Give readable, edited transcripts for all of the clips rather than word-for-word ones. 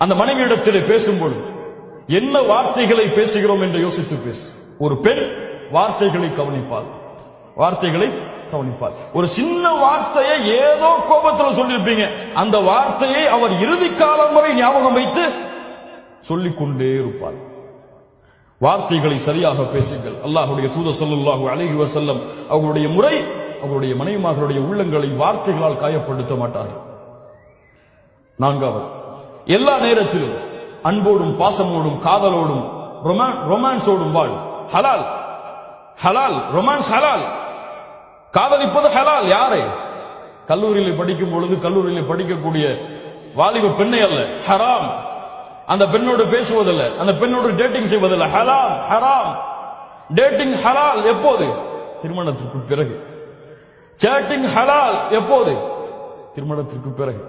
அந்த மனைவியிடத்திலே பேசும்போது என்ன வார்த்தைகளை பேசுகிறோம் என்று யோசித்து பேசு. ஒரு பெண் வார்த்தைகளை கவனிப்பாள், வார்த்தைகளை கவனிப்பாள். ஒரு சின்ன வார்த்தையை ஏதோ கோபத்தில் சொல்லியிருப்பீங்க, அந்த வார்த்தையை அவர் இறுதி காலம் வரை ஞாபகம் வைத்து சொல்லிக்கொண்டே இருப்பார். வார்த்தைகளை சரியாக பேசுங்கள். அல்லாஹ்வுடைய தூதர் ஸல்லல்லாஹு அலைஹி வஸல்லம் அவர்களுடைய முறை, அவருடைய மனைவிமார்களுடைய உள்ளங்களை வார்த்தைகளால் காயப்படுத்த மாட்டார்கள். நான்காவது, எல்லா நேரத்திலும் அன்போடும் பாசமோடும் காதலோடும் ரொமான்ஸோடும் வாழ். ஹலால் ஹலால், ரொமான்ஸ் ஹலால், காதலிப்பது ஹலால். யாரை? கல்லூரியில் படிக்கும் பொழுது கல்லூரியில் படிக்கக்கூடிய வாலிப பெண்ணை அல்ல, ஹராம். அந்த பெண்ணோடு பேசுவதில்ல, அந்த பெண்ணோடு டேட்டிங் செய்வதில்லை, ஹலால் ஹராம். டேட்டிங் ஹலால் எப்போது? திருமணத்திற்கு பிறகு. சேட்டிங் ஹலால் எப்போது? திருமணத்திற்கு பிறகு,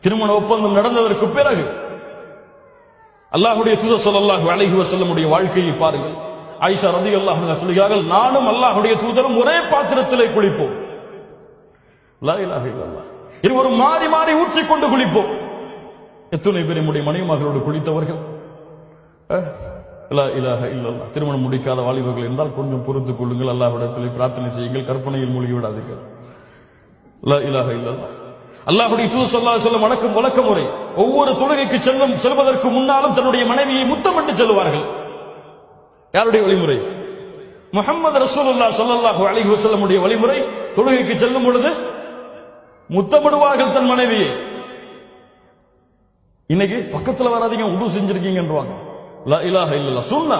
திருமண ஒப்பந்தம் நடந்ததற்கு பிறகு. அல்லாஹ்வுடைய தூதர் ஸல்லல்லாஹு அலைஹி வஸல்லமுடைய வாழ்க்கையை பாருங்கள். ஆயிஷா ரலியல்லாஹு அன்ஹா சொல்கிறார்கள், நானும் அல்லாஹ்வுடைய தூதரும் ஒரே பாத்திரத்திலே குளிப்போம். லா இலாஹ இல்லல்லாஹ். இருவரும் மாறி மாறி ஊற்றிக்கொண்டு குளிப்போம். எத்தனை பேர் நம்முடைய மனைவிமார்களோடு குளித்தவர்கள்? லா இலாஹ இல்லல்லாஹ். திருமணம் முடிக்காத வாலிபர்கள் என்றால் கொஞ்சம் பொறுத்துக் கொள்ளுங்கள், அல்லாஹ்விடத்திலே பிரார்த்தனை செய்யுங்கள், கற்பனையில் மூழ்கி விடாதீர்கள். லா இலாஹ இல்லல்லாஹ். அல்லாஹ்வுடைய தூதர் ஸல்லல்லாஹு அலைஹி வஸல்லம் வழக்க முறை ஒவ்வொரு தொழுகைக்கு செல்வதற்கு முன்னாலும் தன்னுடைய மனைவியை முத்தமிட்டு செல்வார்கள். யாருடைய வழிமுறை? முஹம்மது ரசூலுல்லாஹ் ஸல்லல்லாஹு அலைஹி வஸல்லமுடைய வழிமுறை. தொழுகைக்கு செல்லும் பொழுது முத்தமிடுவார்கள் தன் மனைவியை. இன்னைக்கு பக்கத்துல வராதீங்க, உது செஞ்சிருக்கீங்கன்றாங்க. லா இலாஹ இல்லல்லாஹ். சுன்னா,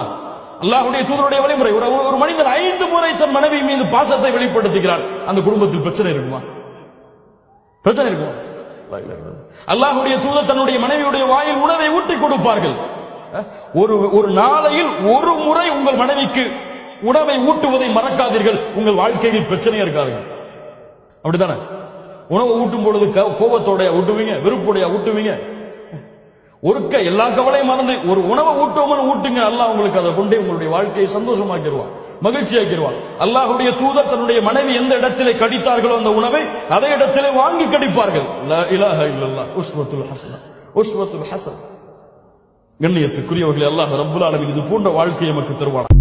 அல்லாஹ்வுடைய தூதருடைய வழிமுறை. ஒரு மனிதன் 5 முறை தன் மனைவி மீது பாசத்தை வெளிப்படுத்துகிறார், அந்த குடும்பத்தில் பிரச்சனை இருக்குமா? பிரச்சனை இருக்கும். அல்லாஹ்வுடைய தூதர் தன்னுடைய மனைவியுடைய வாயில் உணவை ஊட்டி கொடுப்பார்கள். ஒரு நாளையில் ஒரு முறை உங்கள் மனைவிக்கு உணவை ஊட்டுவதை மறக்காதீர்கள், உங்கள் வாழ்க்கையில் பிரச்சனையா இருக்காது. அப்படித்தானே? உணவை ஊட்டும் பொழுது கோபத்தோட ஊட்டுவீங்க, வெறுப்போடைய ஊட்டுவீங்க. ஒருக்க எல்லா கவலையும் மறந்து ஒரு உணவை ஊட்டுவோம்னு ஊட்டுங்க, அல்லாஹ் உங்களுக்கு அதை கொண்டே உங்களுடைய வாழ்க்கையை சந்தோஷமாக்கிடுவான், மகிழ்ச்சியாக்கிடுவான். அல்லாஹ்வுடைய தூதர் தன்னுடைய மனைவி எந்த இடத்திலே கடித்தார்களோ அந்த உணவை அதே இடத்திலே வாங்கி கடிப்பார்கள். லா இலாஹ இல்லல்லாஹ். உஸ்வத்துல் ஹஸனா, உஸ்வத்துல் ஹஸன். கண்ணியத்துக்குரியவர்களே, அல்லாஹ் ரப்புல் ஆலமீன் இது போன்ற வாழ்க்கையை நமக்கு தருவான்.